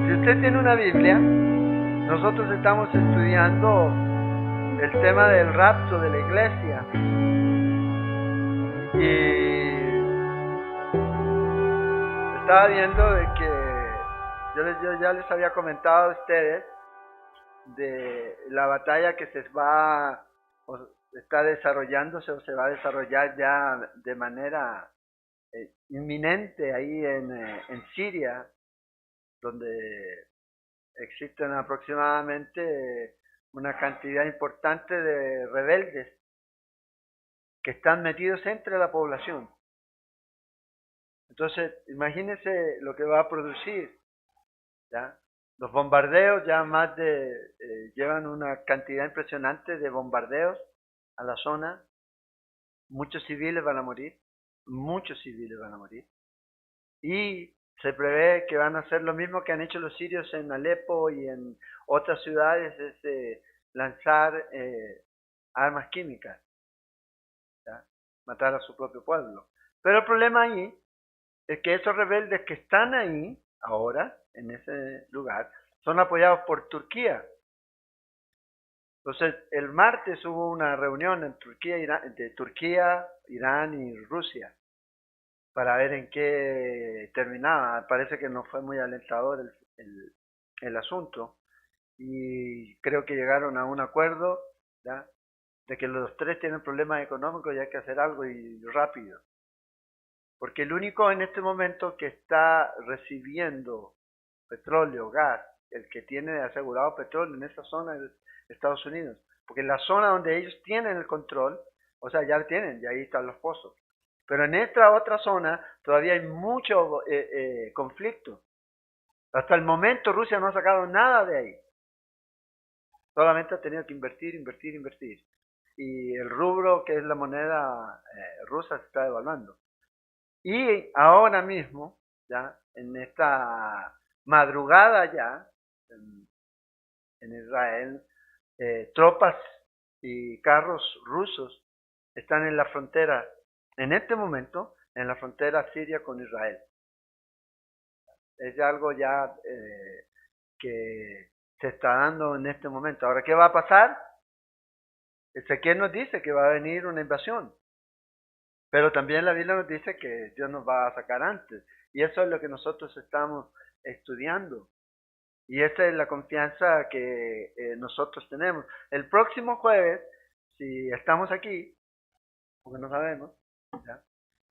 Si usted tiene una Biblia, nosotros estamos estudiando el tema del rapto de la iglesia. Y estaba viendo de que yo ya les había comentado a ustedes de la batalla que está desarrollándose o se va a desarrollar ya de manera inminente ahí en Siria, donde existen aproximadamente una cantidad importante de rebeldes que están metidos entre la población. Entonces, imagínense lo que va a producir, ¿ya? Los bombardeos ya llevan una cantidad impresionante de bombardeos a la zona. Muchos civiles van a morir, y se prevé que van a hacer lo mismo que han hecho los sirios en Alepo y en otras ciudades, es lanzar armas químicas, ¿ya? Matar a su propio pueblo. Pero el problema ahí es que esos rebeldes que están ahí ahora, en ese lugar, son apoyados por Turquía. Entonces, el martes hubo una reunión en Turquía, Irán y Rusia para ver en qué terminaba. Parece que no fue muy alentador el asunto, y creo que llegaron a un acuerdo, ¿ya?, de que los tres tienen problemas económicos y hay que hacer algo y rápido. Porque el único en este momento que está recibiendo petróleo, gas, el que tiene asegurado petróleo en esa zona es Estados Unidos. Porque en la zona donde ellos tienen el control, o sea, ya lo tienen, y ahí están los pozos. Pero en esta otra zona todavía hay mucho conflicto. Hasta el momento Rusia no ha sacado nada de ahí. Solamente ha tenido que invertir, invertir, invertir. Y el rublo, que es la moneda rusa, se está devaluando. Y ahora mismo, ya, en esta madrugada ya, en Israel, tropas y carros rusos están en la frontera, en este momento, en la frontera siria con Israel. Es algo ya que se está dando en este momento. Ahora, ¿qué va a pasar? Ezequiel nos dice que va a venir una invasión, pero también la Biblia nos dice que Dios nos va a sacar antes. Y eso es lo que nosotros estamos estudiando. Y esa es la confianza que nosotros tenemos. El próximo jueves, si estamos aquí, porque no sabemos, ¿ya?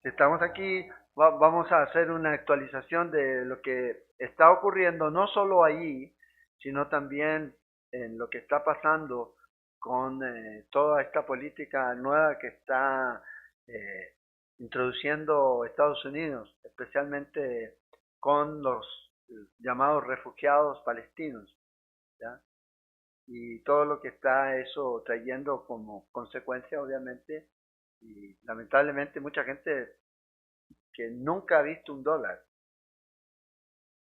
Si estamos aquí, vamos a hacer una actualización de lo que está ocurriendo, no solo allí, sino también en lo que está pasando con toda esta política nueva que está eh, introduciendo Estados Unidos, especialmente con los llamados refugiados palestinos, ¿ya? Y todo lo que está eso trayendo como consecuencia, obviamente, y lamentablemente mucha gente que nunca ha visto un dólar,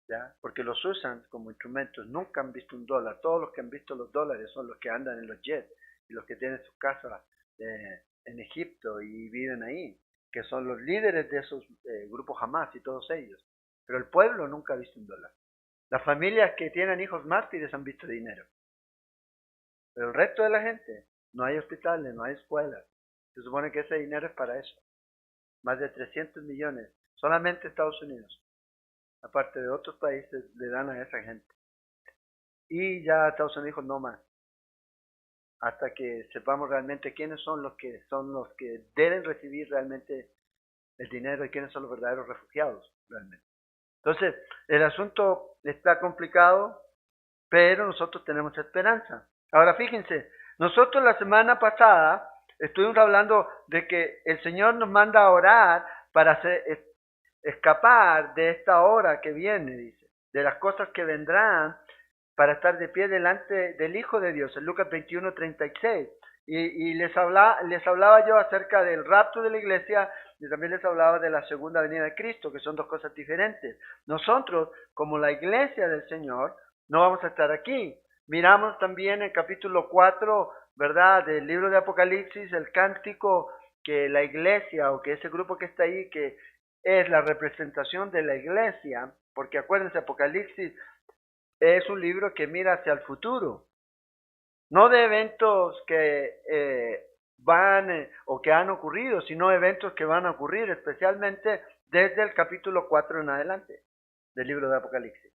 ¿ya? Porque los usan como instrumentos, nunca han visto un dólar. Todos los que han visto los dólares son los que andan en los jets y los que tienen sus casas en Egipto y viven ahí, que son los líderes de esos grupos Hamas y todos ellos. Pero el pueblo nunca ha visto un dólar. Las familias que tienen hijos mártires han visto dinero. Pero el resto de la gente, no hay hospitales, no hay escuelas. Se supone que ese dinero es para eso. Más de 300 millones, solamente Estados Unidos. Aparte de otros países, le dan a esa gente. Y ya Estados Unidos dijo no más. Hasta que sepamos realmente quiénes son los que deben recibir realmente el dinero y quiénes son los verdaderos refugiados realmente. Entonces, el asunto está complicado, pero nosotros tenemos esperanza. Ahora fíjense, nosotros la semana pasada estuvimos hablando de que el Señor nos manda a orar para escapar de esta hora que viene, dice, de las cosas que vendrán para estar de pie delante del Hijo de Dios, en Lucas 21:36. Y les hablaba yo acerca del rapto de la iglesia y también les hablaba de la segunda venida de Cristo, que son dos cosas diferentes. Nosotros, como la iglesia del Señor, no vamos a estar aquí. Miramos también el capítulo 4, ¿verdad?, del libro de Apocalipsis, el cántico que la iglesia o que ese grupo que está ahí, que es la representación de la iglesia, porque acuérdense, Apocalipsis es un libro que mira hacia el futuro, no de eventos que van o que han ocurrido, sino eventos que van a ocurrir, especialmente desde el capítulo 4 en adelante del libro de Apocalipsis.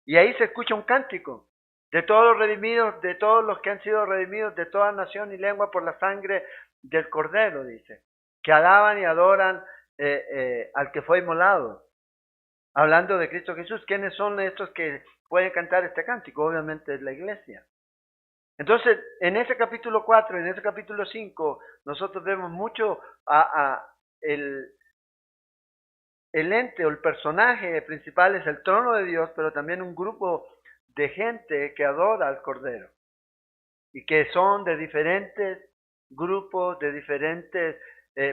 Y ahí se escucha un cántico de todos los redimidos, de todos los que han sido redimidos, de toda nación y lengua por la sangre del Cordero, dice, que alaban y adoran al que fue inmolado. Hablando de Cristo Jesús, ¿quiénes son estos que pueden cantar este cántico? Obviamente es la iglesia. Entonces, en ese capítulo 4, en ese capítulo 5, nosotros vemos mucho el ente o el personaje principal es el trono de Dios, pero también un grupo de gente que adora al Cordero y que son de diferentes grupos, de diferentes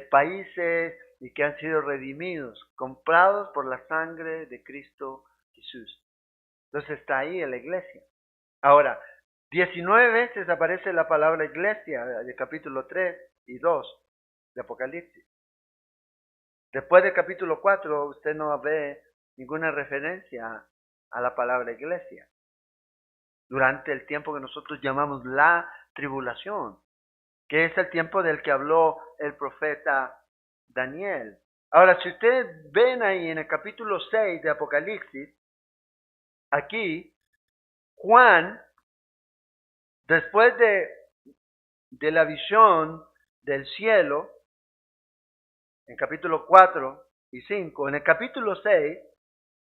países y que han sido redimidos, comprados por la sangre de Cristo Jesús. Entonces está ahí en la iglesia. Ahora, 19 veces aparece la palabra iglesia de capítulo 3 y 2 de Apocalipsis. Después del capítulo 4 usted no ve ninguna referencia a la palabra iglesia. Durante el tiempo que nosotros llamamos la tribulación, que es el tiempo del que habló el profeta Daniel. Ahora, si ustedes ven ahí en el capítulo 6 de Apocalipsis, aquí Juan, después de la visión del cielo, en capítulo 4 y 5, en el capítulo 6,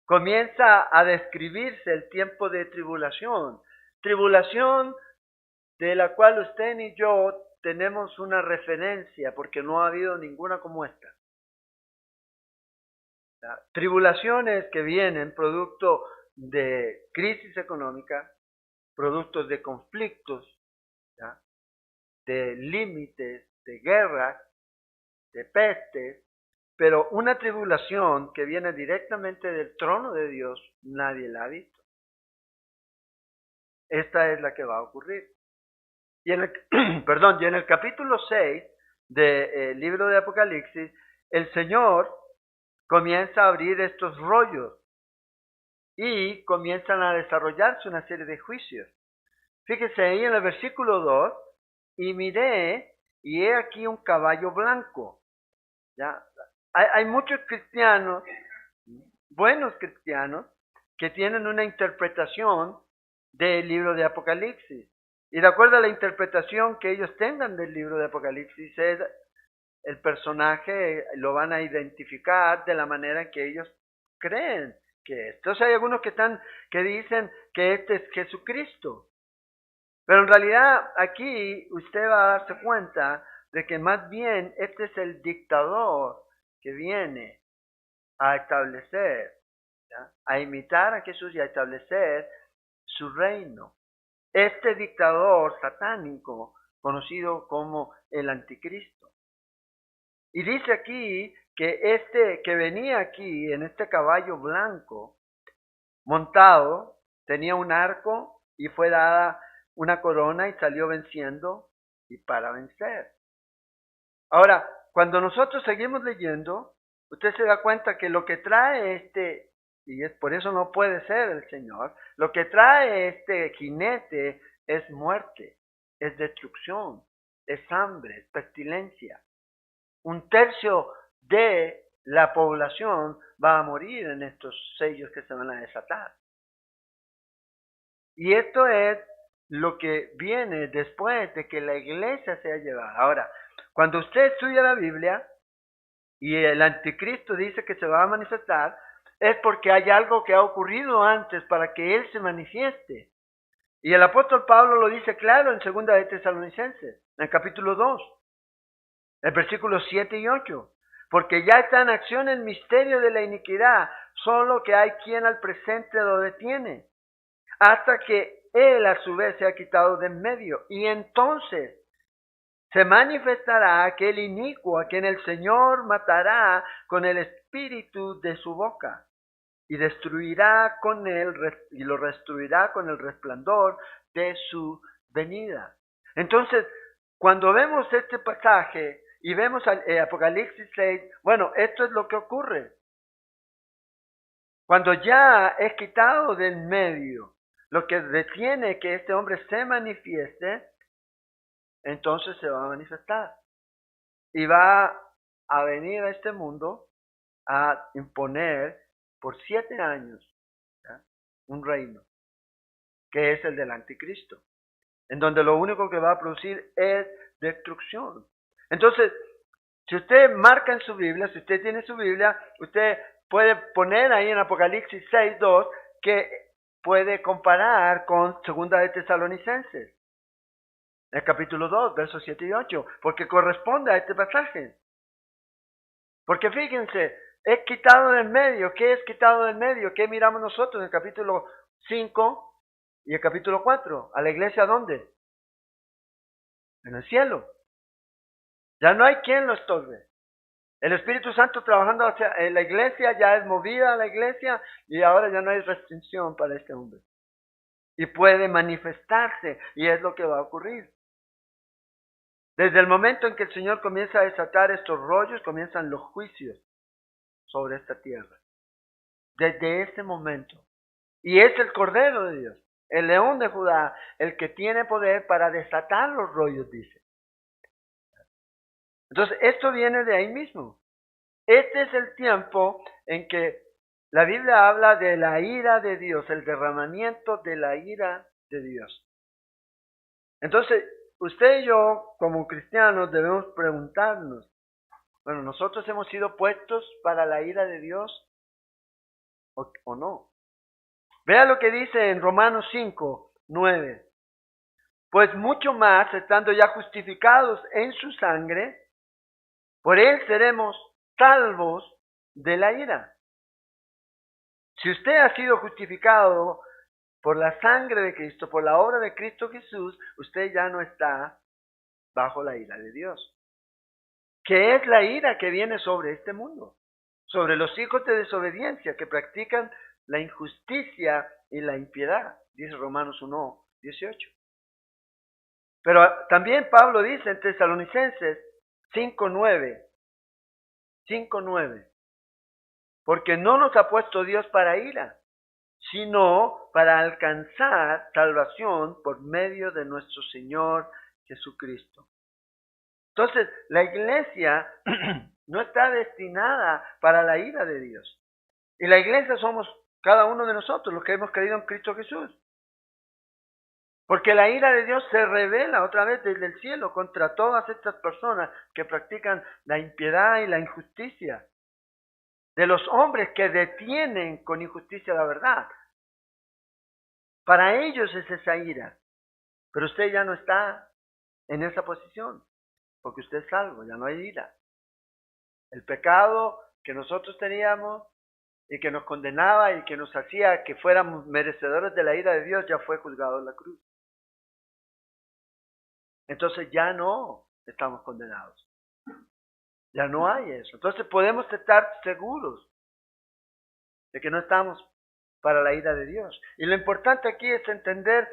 comienza a describirse el tiempo de tribulación. Tribulación de la cual usted ni yo tenemos una referencia, porque no ha habido ninguna como esta. Tribulaciones que vienen producto de crisis económica, productos de conflictos, ¿ya? De límites, de guerras, de pestes, pero una tribulación que viene directamente del trono de Dios, nadie la ha visto. Esta es la que va a ocurrir. Y en el, perdón, y en el capítulo 6 del libro de Apocalipsis, el Señor comienza a abrir estos rollos y comienzan a desarrollarse una serie de juicios. Fíjese ahí en el versículo 2, y miré, y he aquí un caballo blanco. ¿Ya? Hay muchos cristianos, buenos cristianos, que tienen una interpretación del libro de Apocalipsis. Y de acuerdo a la interpretación que ellos tengan del libro de Apocalipsis, es el personaje lo van a identificar de la manera en que ellos creen que es. Entonces hay algunos que dicen que este es Jesucristo. Pero en realidad aquí usted va a darse cuenta de que más bien este es el dictador que viene a establecer, ¿ya? A imitar a Jesús y a establecer su reino. Este dictador satánico, conocido como el anticristo. Y dice aquí que este que venía aquí en este caballo blanco, montado, tenía un arco y fue dada una corona y salió venciendo y para vencer. Ahora, cuando nosotros seguimos leyendo, usted se da cuenta que lo que trae y es por eso no puede ser el Señor, lo que trae este jinete es muerte, es destrucción, es hambre, es pestilencia. 1/3 de la población va a morir en estos sellos que se van a desatar. Y esto es lo que viene después de que la iglesia sea llevada. Ahora, cuando usted estudia la Biblia y el anticristo dice que se va a manifestar, es porque hay algo que ha ocurrido antes para que él se manifieste. Y el apóstol Pablo lo dice claro en 2 de Tesalonicenses, en el capítulo 2, en versículos 7 y 8. Porque ya está en acción el misterio de la iniquidad, solo que hay quien al presente lo detiene, hasta que él a su vez se ha quitado de en medio. Y entonces se manifestará aquel inicuo a quien el Señor matará con el espíritu de su boca y destruirá con él y lo destruirá con el resplandor de su venida. Entonces, cuando vemos este pasaje y vemos Apocalipsis 6, bueno, esto es lo que ocurre. Cuando ya es quitado del medio lo que detiene que este hombre se manifieste, entonces se va a manifestar. Y va a venir a este mundo a imponer por 7 años, ¿ya?, un reino, que es el del anticristo, en donde lo único que va a producir es destrucción. Entonces, si usted marca en su Biblia, si usted tiene su Biblia, usted puede poner ahí en Apocalipsis 6:2 que puede comparar con 2 de Tesalonicenses, el capítulo 2, versos 7 y 8, porque corresponde a este pasaje. Porque fíjense, es quitado del medio. ¿Qué es quitado del medio? ¿Qué miramos nosotros en el capítulo 5 y el capítulo 4? ¿A la iglesia dónde? En el cielo. Ya no hay quien lo estorbe. El Espíritu Santo trabajando hacia la iglesia, ya es movida a la iglesia y ahora ya no hay restricción para este hombre. Y puede manifestarse y es lo que va a ocurrir. Desde el momento en que el Señor comienza a desatar estos rollos, comienzan los juicios sobre esta tierra. Desde ese momento. Y es el Cordero de Dios, el León de Judá, el que tiene poder para desatar los rollos, dice. Entonces, esto viene de ahí mismo. Este es el tiempo en que la Biblia habla de la ira de Dios, el derramamiento de la ira de Dios. Entonces, usted y yo, como cristianos, debemos preguntarnos, bueno, ¿nosotros hemos sido puestos para la ira de Dios o no? Vea lo que dice en Romanos 5:9. Pues mucho más, estando ya justificados en su sangre, por él seremos salvos de la ira. Si usted ha sido justificado por la sangre de Cristo, por la obra de Cristo Jesús, usted ya no está bajo la ira de Dios. ¿Qué es la ira que viene sobre este mundo? Sobre los hijos de desobediencia que practican la injusticia y la impiedad, dice Romanos 1:18. Pero también Pablo dice en Tesalonicenses 5:9, porque no nos ha puesto Dios para ira, sino para alcanzar salvación por medio de nuestro Señor Jesucristo. Entonces, la iglesia no está destinada para la ira de Dios. Y la iglesia somos cada uno de nosotros, los que hemos creído en Cristo Jesús. Porque la ira de Dios se revela otra vez desde el cielo contra todas estas personas que practican la impiedad y la injusticia. De los hombres que detienen con injusticia la verdad. Para ellos es esa ira. Pero usted ya no está en esa posición. Porque usted es salvo, ya no hay ira. El pecado que nosotros teníamos y que nos condenaba y que nos hacía que fuéramos merecedores de la ira de Dios ya fue juzgado en la cruz. Entonces ya no estamos condenados. Ya no hay eso. Entonces podemos estar seguros de que no estamos para la ira de Dios. Y lo importante aquí es entender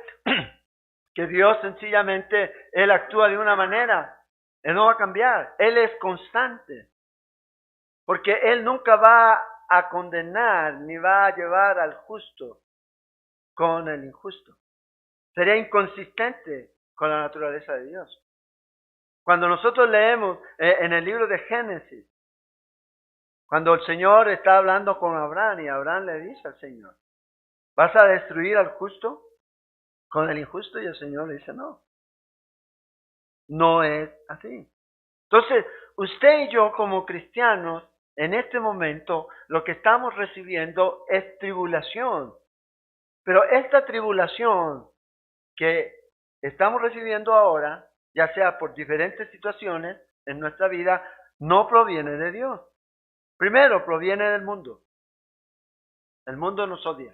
que Dios sencillamente, Él actúa de una manera. Él no va a cambiar. Él es constante. Porque Él nunca va a condenar ni va a llevar al justo con el injusto. Sería inconsistente con la naturaleza de Dios. Cuando nosotros leemos en el libro de Génesis, cuando el Señor está hablando con Abraham y Abraham le dice al Señor, ¿vas a destruir al justo con el injusto? Y el Señor le dice, no. No es así. Entonces, usted y yo como cristianos, en este momento, lo que estamos recibiendo es tribulación. Pero esta tribulación que estamos recibiendo ahora, ya sea por diferentes situaciones en nuestra vida, no proviene de Dios. Primero, proviene del mundo. El mundo nos odia.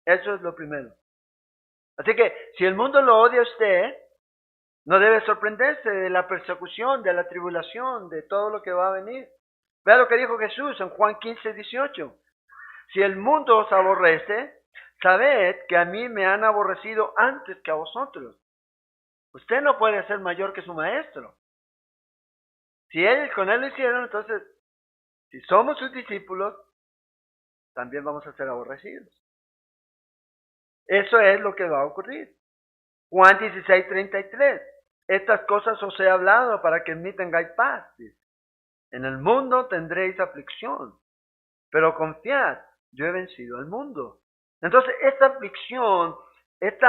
Eso es lo primero. Así que, si el mundo lo odia a usted, no debe sorprenderse de la persecución, de la tribulación, de todo lo que va a venir. Vea lo que dijo Jesús en Juan 15:18. Si el mundo os aborrece, sabed que a mí me han aborrecido antes que a vosotros. Usted no puede ser mayor que su maestro. Si con él lo hicieron, entonces, si somos sus discípulos, también vamos a ser aborrecidos. Eso es lo que va a ocurrir. Juan 16:33. Estas cosas os he hablado para que en mí tengáis paz. En el mundo tendréis aflicción, pero confiad, yo he vencido al mundo. Entonces, esta aflicción, este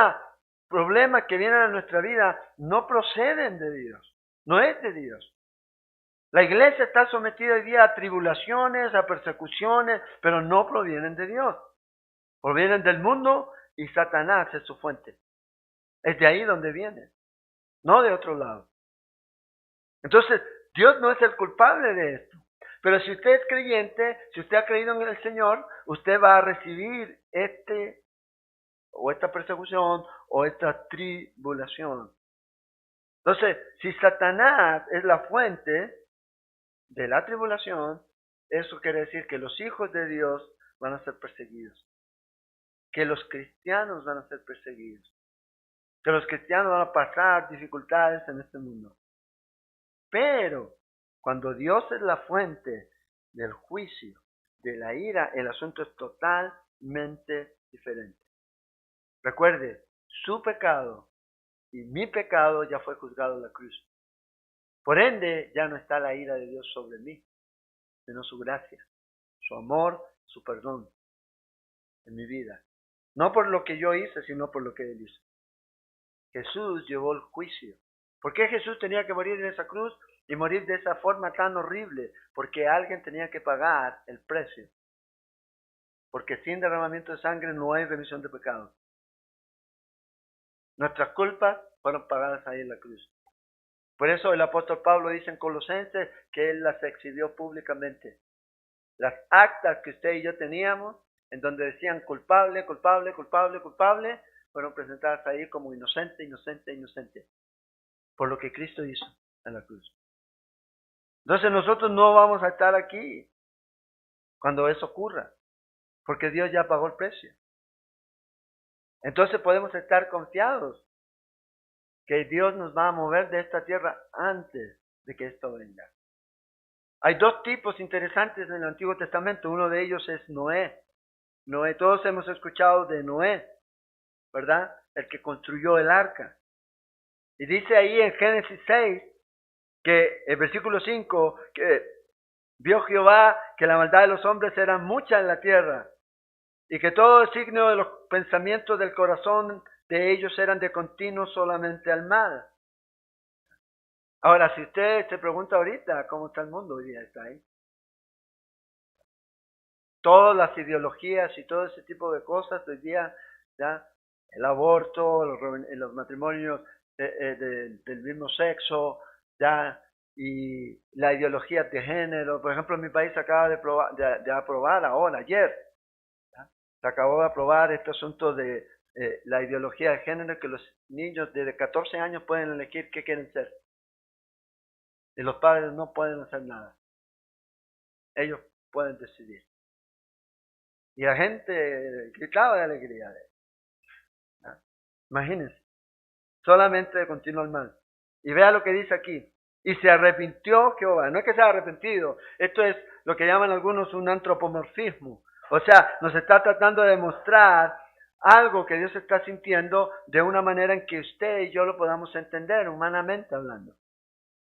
problema que vienen a nuestra vida, no proceden de Dios, no es de Dios. La iglesia está sometida hoy día a tribulaciones, a persecuciones, pero no provienen de Dios. Provienen del mundo y Satanás es su fuente. Es de ahí donde viene, no de otro lado. Entonces, Dios no es el culpable de esto. Pero si usted es creyente, si usted ha creído en el Señor, usted va a recibir esta persecución o esta tribulación. Entonces, si Satanás es la fuente de la tribulación, eso quiere decir que los hijos de Dios van a ser perseguidos. Que los cristianos van a ser perseguidos. Que los cristianos van a pasar dificultades en este mundo. Pero cuando Dios es la fuente del juicio, de la ira, el asunto es totalmente diferente. Recuerde, su pecado y mi pecado ya fue juzgado en la cruz. Por ende, ya no está la ira de Dios sobre mí, sino su gracia, su amor, su perdón en mi vida. No por lo que yo hice, sino por lo que Él hizo. Jesús llevó el juicio. ¿Por qué Jesús tenía que morir en esa cruz y morir de esa forma tan horrible? Porque alguien tenía que pagar el precio. Porque sin derramamiento de sangre no hay remisión de pecados. Nuestras culpas fueron pagadas ahí en la cruz. Por eso el apóstol Pablo dice en Colosenses que él las exhibió públicamente. Las actas que usted y yo teníamos, en donde decían culpable, culpable, culpable, culpable, fueron presentadas ahí como inocente, inocente, inocente, por lo que Cristo hizo en la cruz. Entonces nosotros no vamos a estar aquí cuando eso ocurra, porque Dios ya pagó el precio. Entonces podemos estar confiados que Dios nos va a mover de esta tierra antes de que esto venga. Hay dos tipos interesantes en el Antiguo Testamento. Uno de ellos es Noé. Noé, todos hemos escuchado de Noé, ¿verdad? El que construyó el arca. Y dice ahí en Génesis 6, que el versículo 5, que vio Jehová que la maldad de los hombres era mucha en la tierra, y que todo el signo de los pensamientos del corazón de ellos eran de continuo solamente al mal. Ahora, si usted se pregunta ahorita cómo está el mundo hoy día, está ahí. Todas las ideologías y todo ese tipo de cosas hoy día, ¿ya? El aborto, los matrimonios del mismo sexo, ¿ya? Y la ideología de género. Por ejemplo, en mi país acaba de aprobar ahora, ayer, ¿ya? Se acabó de aprobar este asunto de la ideología de género, que los niños desde 14 años pueden elegir qué quieren ser. Y los padres no pueden hacer nada. Ellos pueden decidir. Y la gente gritaba de alegría. ¿No? Imagínense. Solamente de continuo el mal. Y vea lo que dice aquí. Y se arrepintió Jehová. No es que se haya arrepentido. Esto es lo que llaman algunos un antropomorfismo. O sea, nos está tratando de mostrar algo que Dios está sintiendo de una manera en que usted y yo lo podamos entender, humanamente hablando.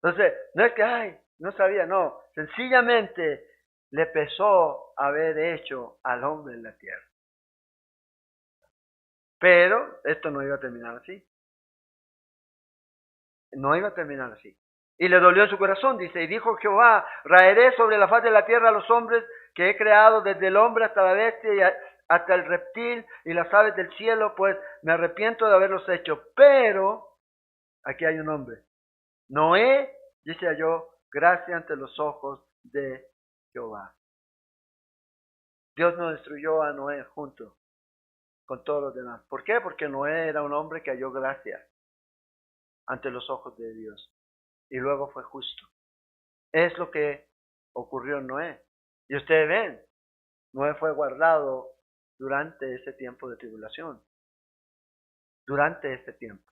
Entonces, no es que, ay, no sabía, no. Sencillamente le pesó haber hecho al hombre en la tierra. Pero esto no iba a terminar así. No iba a terminar así. Y le dolió en su corazón, dice, y dijo Jehová, raeré sobre la faz de la tierra a los hombres que he creado, desde el hombre hasta la bestia y hasta el reptil y las aves del cielo, pues me arrepiento de haberlos hecho. Pero, aquí hay un hombre. Noé, dice yo, gracia ante los ojos de Jehová. Dios no destruyó a Noé junto con todos los demás. ¿Por qué? Porque Noé era un hombre que halló gracia ante los ojos de Dios. Y luego fue justo. Es lo que ocurrió en Noé. Y ustedes ven, Noé fue guardado durante ese tiempo de tribulación. Durante ese tiempo.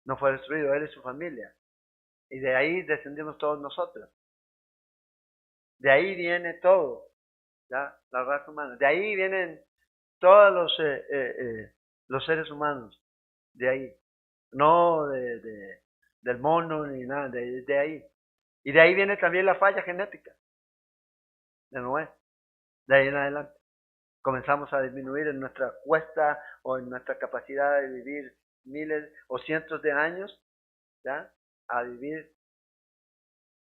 No fue destruido él y su familia. Y de ahí descendimos todos nosotros. De ahí viene todo, ¿ya? La raza humana. De ahí vienen todos los seres humanos. De ahí. No del mono ni nada, de ahí. Y de ahí viene también la falla genética de Noé. De ahí en adelante. Comenzamos a disminuir en nuestra cuesta o en nuestra capacidad de vivir miles o cientos de años, ¿ya? A vivir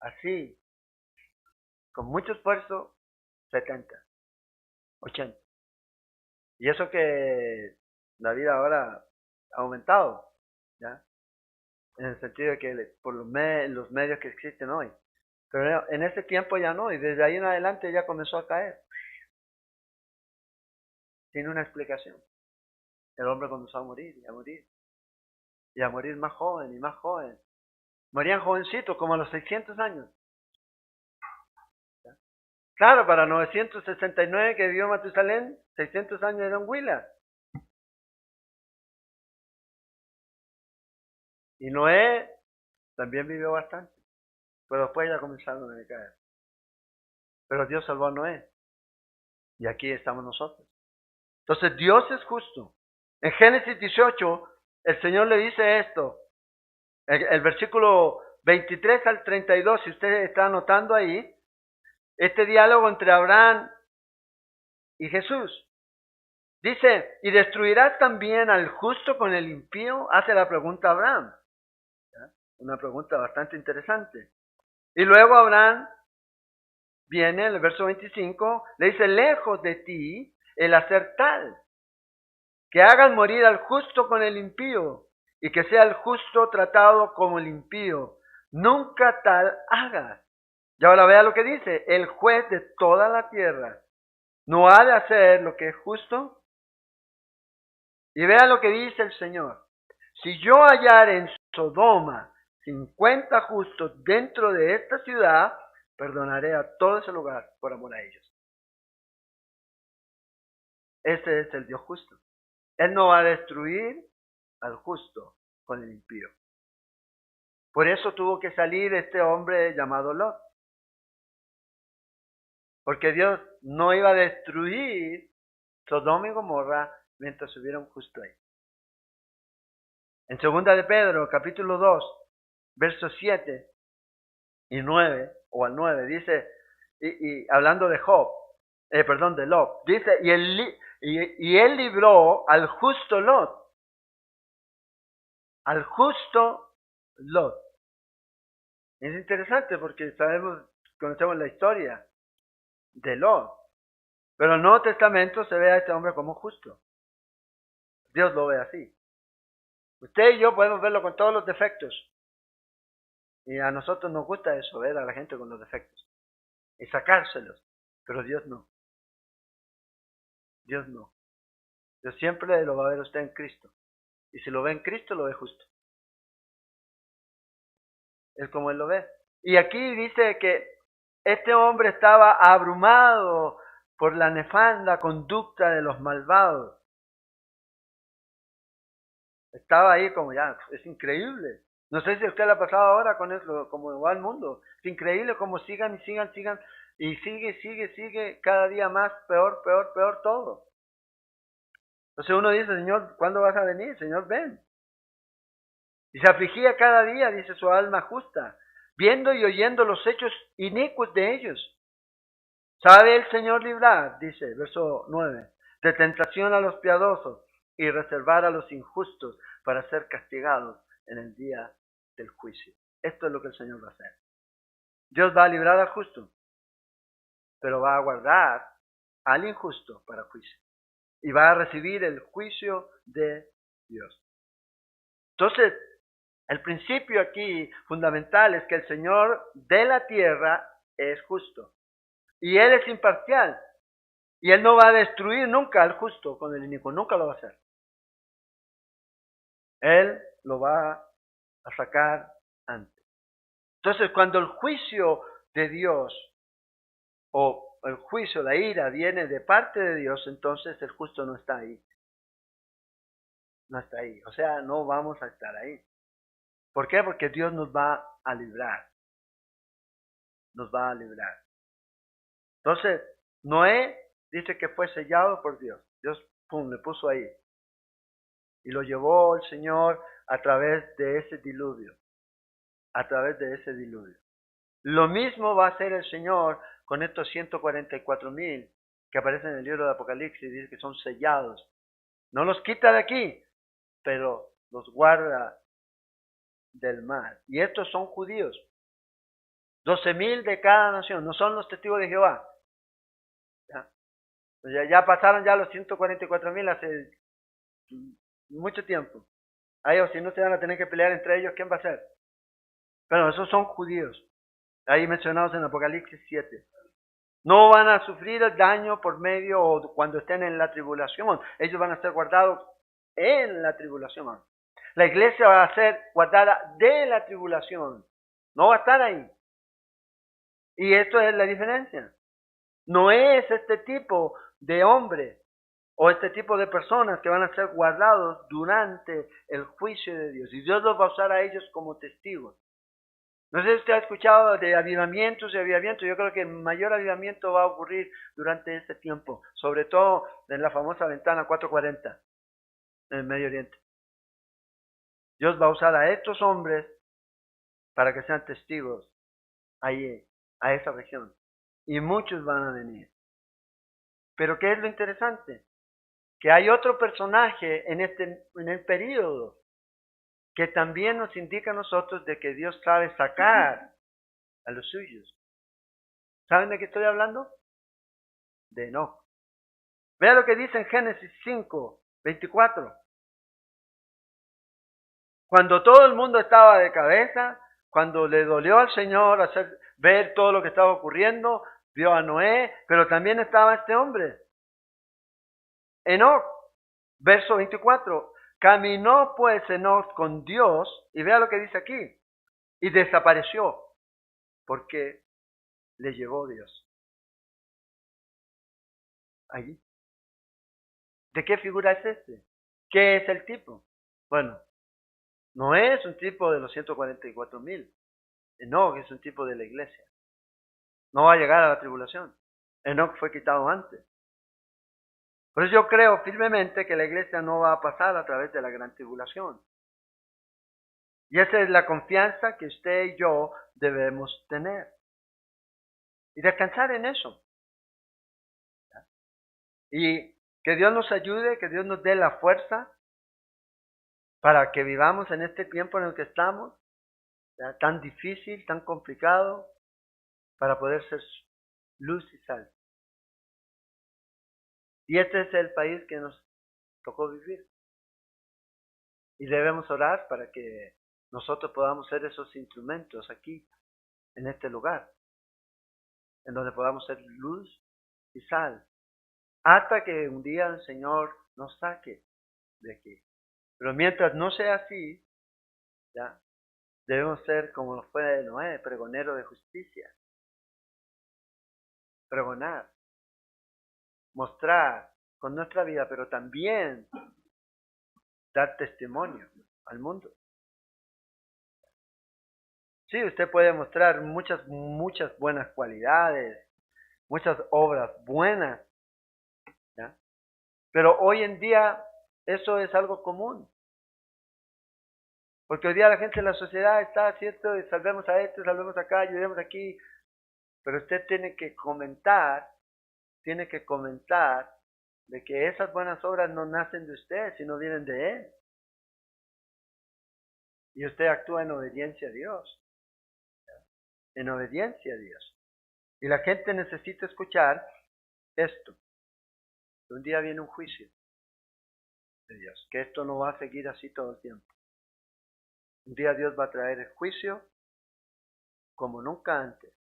así, con mucho esfuerzo, 70, 80. Y eso que la vida ahora ha aumentado, ¿ya? En el sentido de que por los medios que existen hoy. Pero en ese tiempo ya no, y desde ahí en adelante ya comenzó a caer. Sin una explicación. El hombre comenzó a morir y a morir. Y a morir más joven y más joven. Morían jovencitos, como a los 600 años. ¿Ya? Claro, para 969 que vivió Matusalén, 600 años era un huila. Y Noé también vivió bastante. Pero después ya comenzaron a decaer. Pero Dios salvó a Noé. Y aquí estamos nosotros. Entonces Dios es justo. En Génesis 18, el Señor le dice esto. El versículo 23 al 32, si usted está anotando ahí, este diálogo entre Abraham y Jesús. Dice, ¿y destruirás también al justo con el impío? Hace la pregunta Abraham. ¿Ya? Una pregunta bastante interesante. Y luego Abraham viene, en el verso 25, le dice, lejos de ti el hacer tal, que hagan morir al justo con el impío, y que sea el justo tratado como el impío. Nunca tal hagas. Y ahora vea lo que dice, el juez de toda la tierra, ¿No ha de hacer lo que es justo? Y vea lo que dice el Señor. Si yo hallare en Sodoma 50 justos dentro de esta ciudad, perdonaré a todo ese lugar por amor a ellos. Ese es el Dios justo. Él no va a destruir al justo con el impío. Por eso tuvo que salir este hombre llamado Lot. Porque Dios no iba a destruir Sodoma y Gomorra mientras hubiera un justo ahí. En 2 de Pedro, capítulo 2, versos 7 y 9, o al 9, dice, y hablando de Job, de Lot, dice, y él libró al justo Lot. Al justo Lot. Es interesante porque conocemos la historia de Lot. Pero en el Nuevo Testamento se ve a este hombre como justo. Dios lo ve así. Usted y yo podemos verlo con todos los defectos. Y a nosotros nos gusta eso, ver a la gente con los defectos. Y sacárselos. Pero Dios no. Dios no. Dios siempre lo va a ver usted en Cristo. Y si lo ve en Cristo, lo ve justo. Es como Él lo ve. Y aquí dice que este hombre estaba abrumado por la nefanda conducta de los malvados. Estaba ahí como ya, es increíble. No sé si a usted le ha pasado ahora con eso, como va el mundo. Es increíble como sigan, y sigue, cada día más, peor todo. Entonces uno dice, Señor, ¿cuándo vas a venir? Señor, ven. Y se afligía cada día, dice su alma justa, viendo y oyendo los hechos inicuos de ellos. ¿Sabe el Señor librar? Dice, verso 9, de tentación a los piadosos y reservar a los injustos para ser castigados en el día del juicio. Esto es lo que el Señor va a hacer. Dios va a librar al justo, pero va a guardar al injusto para juicio. Y va a recibir el juicio de Dios. Entonces, el principio aquí fundamental es que el Señor de la tierra es justo. Y Él es imparcial. Y Él no va a destruir nunca al justo con el inicuo. Nunca lo va a hacer. Él lo va a sacar antes. Entonces, cuando el juicio de Dios o el juicio, la ira viene de parte de Dios, entonces el justo no está ahí. No está ahí. O sea, no vamos a estar ahí. ¿Por qué? Porque Dios nos va a librar. Nos va a librar. Entonces, Noé dice que fue sellado por Dios. Dios, le puso ahí. Y lo llevó el Señor a través de ese diluvio. A través de ese diluvio. Lo mismo va a hacer el Señor con estos 144,000 que aparecen en el libro de Apocalipsis. Dice que son sellados. No los quita de aquí, pero los guarda del mal. Y estos son judíos. 12,000 de cada nación. No son los testigos de Jehová. Ya pasaron ya los 144,000 hace mucho tiempo. A ellos, si no se van a tener que pelear entre ellos, ¿quién va a ser? Pero esos son judíos. Ahí mencionados en Apocalipsis 7. No van a sufrir el daño por medio o cuando estén en la tribulación. Ellos van a ser guardados en la tribulación. La iglesia va a ser guardada de la tribulación. No va a estar ahí. Y esto es la diferencia. No es este tipo de hombre o este tipo de personas que van a ser guardados durante el juicio de Dios. Y Dios los va a usar a ellos como testigos. No sé si usted ha escuchado de avivamientos y avivamientos. Yo creo que el mayor avivamiento va a ocurrir durante este tiempo. Sobre todo en la famosa ventana 440 en el Medio Oriente. Dios va a usar a estos hombres para que sean testigos ahí, a esa región. Y muchos van a venir. Pero ¿qué es lo interesante? Que hay otro personaje en el período que también nos indica a nosotros de que Dios sabe sacar a los suyos. ¿Saben de qué estoy hablando? De Enoc. Vea lo que dice en Génesis 5, 24. Cuando todo el mundo estaba de cabeza, cuando le dolió al Señor ver todo lo que estaba ocurriendo, vio a Noé, pero también estaba este hombre, Enoc, verso 24. Caminó pues Enoc con Dios, y vea lo que dice aquí, y desapareció, porque le llevó Dios. Allí. ¿De qué figura es este? ¿Qué es el tipo? Bueno, Noé es un tipo de los 144,000. Enoc es un tipo de la iglesia. No va a llegar a la tribulación. Enoc fue quitado antes. Por eso yo creo firmemente que la iglesia no va a pasar a través de la gran tribulación. Y esa es la confianza que usted y yo debemos tener. Y descansar en eso. Y que Dios nos ayude, que Dios nos dé la fuerza para que vivamos en este tiempo en el que estamos, ¿ya? Tan difícil, tan complicado, para poder ser luz y sal. Y este es el país que nos tocó vivir. Y debemos orar para que nosotros podamos ser esos instrumentos aquí, en este lugar, en donde podamos ser luz y sal, hasta que un día el Señor nos saque de aquí. Pero mientras no sea así, ¿ya? Debemos ser como lo fue Noé, pregonero de justicia. Pregonar, mostrar con nuestra vida, pero también dar testimonio al mundo. Sí, usted puede mostrar muchas buenas cualidades, muchas obras buenas, ¿ya? Pero hoy en día eso es algo común. Porque hoy día la gente en la sociedad está, ¿cierto? Y salvemos a esto, salvemos acá, ayudemos aquí. Pero usted tiene que comentar de que esas buenas obras no nacen de usted, sino vienen de Él. Y usted actúa en obediencia a Dios. En obediencia a Dios. Y la gente necesita escuchar esto. Que un día viene un juicio de Dios. Que esto no va a seguir así todo el tiempo. Un día Dios va a traer el juicio como nunca antes.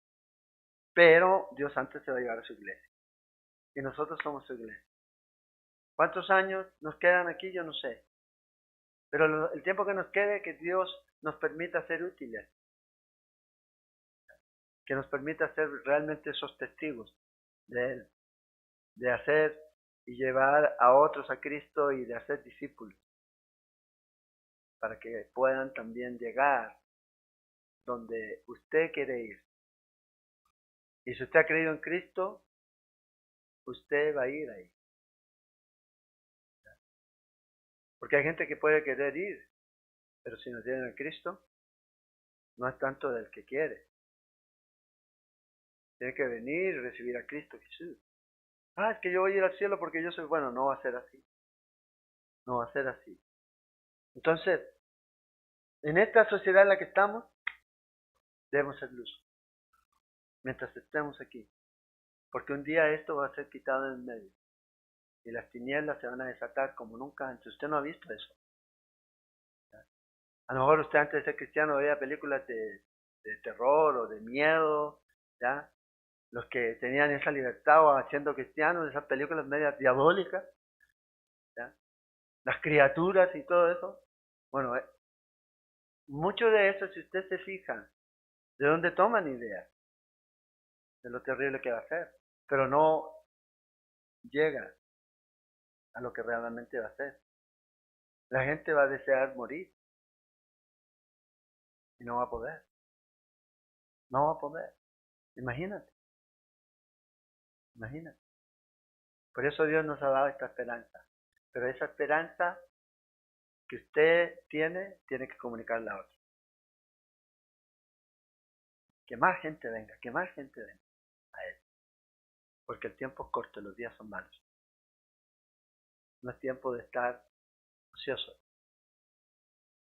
Pero Dios antes se va a llevar a su iglesia. Y nosotros somos su iglesia. ¿Cuántos años nos quedan aquí? Yo no sé. Pero el tiempo que nos quede, que Dios nos permita ser útiles. Que nos permita ser realmente esos testigos de Él. De hacer y llevar a otros a Cristo y de hacer discípulos. Para que puedan también llegar donde usted quiere ir. Y si usted ha creído en Cristo, usted va a ir ahí. Porque hay gente que puede querer ir, pero si no tienen a Cristo, no es tanto del que quiere. Tiene que venir y recibir a Cristo Jesús. Ah, es que yo voy a ir al cielo porque yo soy bueno. No va a ser así. No va a ser así. Entonces, en esta sociedad en la que estamos, debemos ser luz. Mientras estemos aquí. Porque un día esto va a ser quitado en medio. Y las tinieblas se van a desatar como nunca antes. Usted no ha visto eso. A lo mejor usted antes de ser cristiano veía películas de terror o de miedo, ¿ya? Los que tenían esa libertad o siendo cristianos, esas películas medias diabólicas, ¿ya? Las criaturas y todo eso. Bueno, mucho de eso, si usted se fija, ¿de dónde toman ideas? De lo terrible que va a ser. Pero no llega a lo que realmente va a ser. La gente va a desear morir y no va a poder. No va a poder. Imagínate, imagínate. Por eso Dios nos ha dado esta esperanza. Pero esa esperanza que usted tiene que comunicarla a otros. Que más gente venga, que más gente venga a Él. Porque el tiempo es corto, los días son malos. No es tiempo de estar ocioso.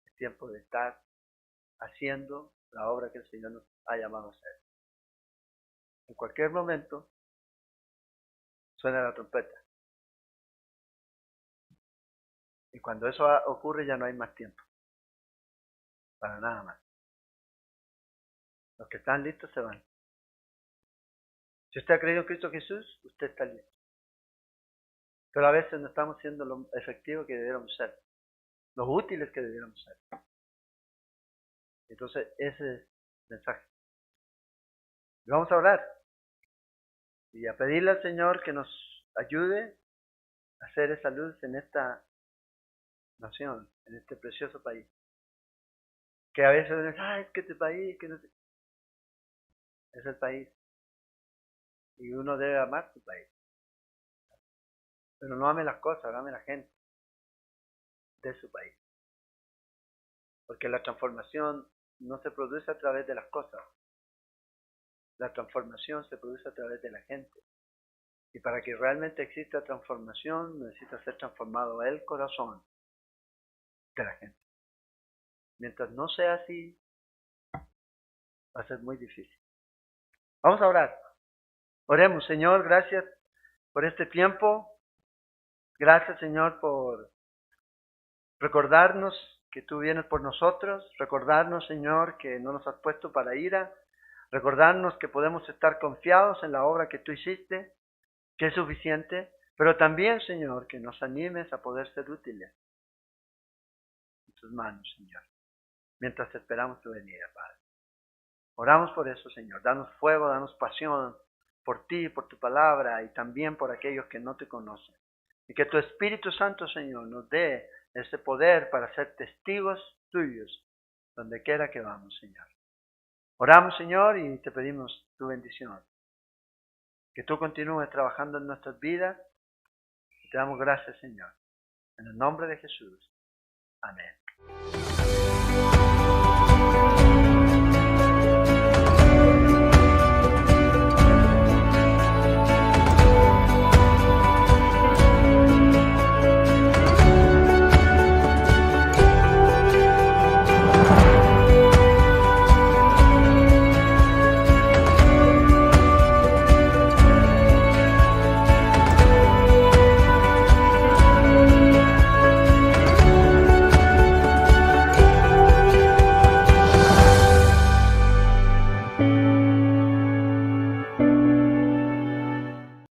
Es tiempo de estar haciendo la obra que el Señor nos ha llamado a hacer. En cualquier momento suena la trompeta. Y cuando eso ocurre ya no hay más tiempo. Para nada más. Los que están listos se van. Si usted ha creído en Cristo Jesús, usted está listo. Pero a veces no estamos siendo lo efectivos que debiéramos ser, los útiles que debiéramos ser. Entonces, ese es el mensaje. Y vamos a orar y a pedirle al Señor que nos ayude a hacer esa luz en esta nación, en este precioso país. Que a veces uno dice, es que este país, que no sé. Es el país. Y uno debe amar su país. Pero no ame las cosas, ame la gente de su país. Porque la transformación no se produce a través de las cosas. La transformación se produce a través de la gente. Y para que realmente exista transformación, necesita ser transformado el corazón de la gente. Mientras no sea así, va a ser muy difícil. Vamos a orar. Oremos, Señor, gracias por este tiempo. Gracias, Señor, por recordarnos que tú vienes por nosotros. Recordarnos, Señor, que no nos has puesto para ira. Recordarnos que podemos estar confiados en la obra que tú hiciste, que es suficiente. Pero también, Señor, que nos animes a poder ser útiles en tus manos, Señor, mientras esperamos tu venida, Padre. Oramos por eso, Señor. Danos fuego, danos pasión por ti, por tu palabra y también por aquellos que no te conocen. Y que tu Espíritu Santo, Señor, nos dé ese poder para ser testigos tuyos donde quiera que vamos, Señor. Oramos, Señor, y te pedimos tu bendición. Que tú continúes trabajando en nuestras vidas. Y te damos gracias, Señor. En el nombre de Jesús. Amén.